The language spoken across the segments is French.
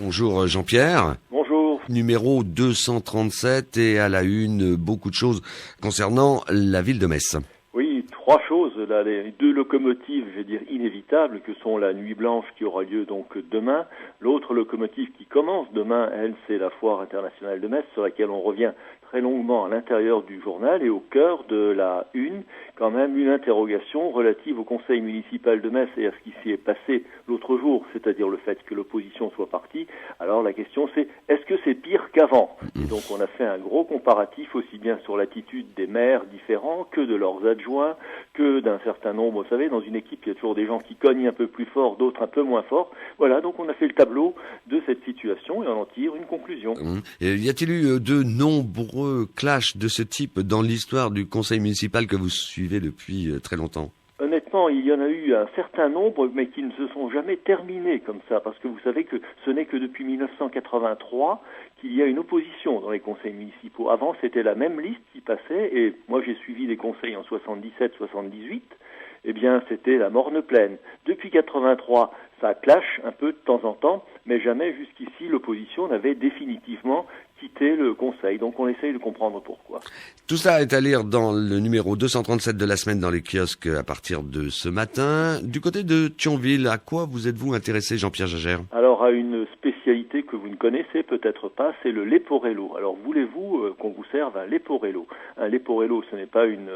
Bonjour Jean-Pierre. Bonjour. Numéro 237 et à la une, beaucoup de choses concernant la ville de Metz. Oui, trois choses. Là, les deux locomotives, je vais dire inévitables, que sont la Nuit Blanche qui aura lieu donc demain. L'autre locomotive qui commence demain, elle, c'est la Foire internationale de Metz, sur laquelle on revient très longuement à l'intérieur du journal, et au cœur de la une, quand même une interrogation relative au conseil municipal de Metz et à ce qui s'y est passé l'autre jour, c'est-à-dire le fait que l'opposition soit partie. Alors la question c'est, est-ce que c'est pire qu'avant? Et donc on a fait un gros comparatif aussi bien sur l'attitude des maires différents que de leurs adjoints, que d'un certain nombre. Vous savez, dans une équipe, il y a toujours des gens qui cognent un peu plus fort, d'autres un peu moins fort. Voilà, donc on a fait le tableau de cette situation et on en tire une conclusion. Et y a-t-il eu de nombreux clashs de ce type dans l'histoire du conseil municipal que vous suivez depuis très longtemps? Honnêtement, il y en a eu un certain nombre, mais qui ne se sont jamais terminés comme ça, parce que vous savez que ce n'est que depuis 1983 qu'il y a une opposition dans les conseils municipaux. Avant, c'était la même liste qui passait, et moi j'ai suivi les conseils en 77-78, eh bien c'était la morne pleine. Depuis 83, ça clash un peu de temps en temps, mais jamais jusqu'ici l'opposition n'avait définitivement quitté le conseil. Donc on essaye de comprendre pourquoi. Tout ça est à lire dans le numéro 237 de la semaine dans les kiosques à partir de ce matin. Du côté de Thionville, à quoi vous êtes-vous intéressé, Jean-Pierre Gagère? Alors à une spécialité que vous ne connaissez peut-être pas, c'est le leporello. Alors voulez-vous qu'on vous serve un leporello? Un leporello, ce n'est pas une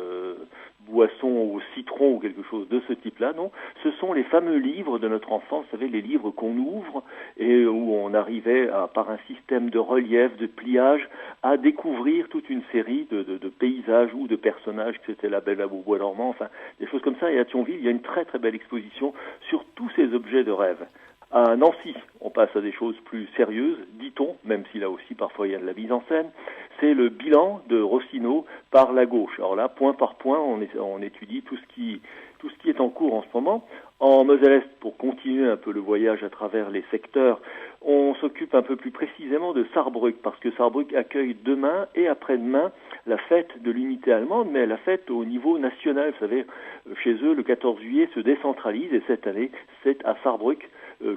boisson au citron ou quelque chose de ce type-là, non. Ce sont les fameux livres de notre enfance, vous savez, les livres qu'on ouvre et où on arrivait, par un système de relief, de pliage, à découvrir toute une série de paysages ou de personnages, que c'était la Belle au Bois dormant, enfin, des choses comme ça. Et à Thionville, il y a une très très belle exposition sur tous ces objets de rêve. À Nancy, on passe à des choses plus sérieuses, dit-on, même si là aussi parfois il y a de la mise en scène. C'est le bilan de Rossineau par la gauche. Alors là, point par point, on étudie tout ce qui est en cours en ce moment. En Moselle-Est, pour continuer un peu le voyage à travers les secteurs, on s'occupe un peu plus précisément de Sarrebruck, parce que Sarrebruck accueille demain et après-demain la fête de l'unité allemande, mais la fête au niveau national. Vous savez, chez eux, le 14 juillet se décentralise, et cette année, c'est à Sarrebruck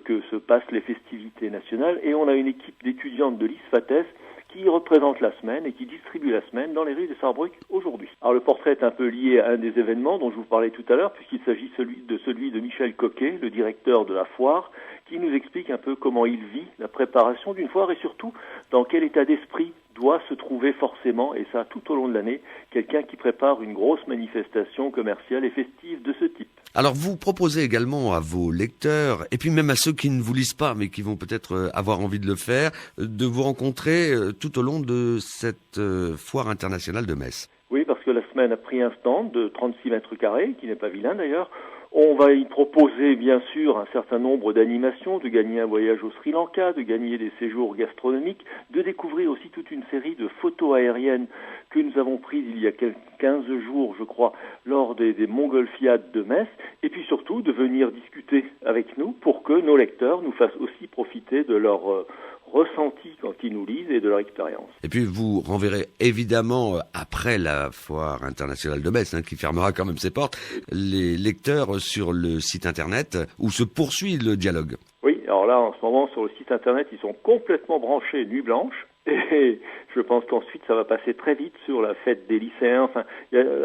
que se passent les festivités nationales, et on a une équipe d'étudiantes de l'ISFATES qui représente la semaine et qui distribue la semaine dans les rues de Sarrebruck aujourd'hui. Alors le portrait est un peu lié à un des événements dont je vous parlais tout à l'heure, puisqu'il s'agit celui de Michel Coquet, le directeur de la foire, qui nous explique un peu comment il vit la préparation d'une foire et surtout dans quel état d'esprit doit se trouver forcément, et ça tout au long de l'année, quelqu'un qui prépare une grosse manifestation commerciale et festive de ce type. Alors vous proposez également à vos lecteurs, et puis même à ceux qui ne vous lisent pas, mais qui vont peut-être avoir envie de le faire, de vous rencontrer tout au long de cette foire internationale de Metz. Oui, parce que la semaine a pris un stand de 36 mètres carrés, qui n'est pas vilain d'ailleurs. On va y proposer bien sûr un certain nombre d'animations, de gagner un voyage au Sri Lanka, de gagner des séjours gastronomiques, de découvrir aussi toute une série de photos aériennes que nous avons prises il y a 15 jours, je crois, lors des Montgolfiades de Metz, et puis surtout de venir discuter avec nous pour que nos lecteurs nous fassent aussi profiter de leur ressenti quand ils nous lisent et de leur expérience. Et puis vous renverrez évidemment, après la foire internationale de Metz, qui fermera quand même ses portes, les lecteurs sur le site internet où se poursuit le dialogue. Oui, alors là en ce moment sur le site internet ils sont complètement branchés Nuit Blanche, et je pense qu'ensuite ça va passer très vite sur la fête des lycéens. Enfin,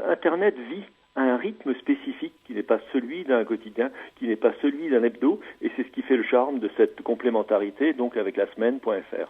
internet vit à un rythme spécifique qui n'est pas celui d'un quotidien, qui n'est pas celui d'un hebdo, et c'est ce qui fait le charme de cette complémentarité, donc avec la semaine.fr.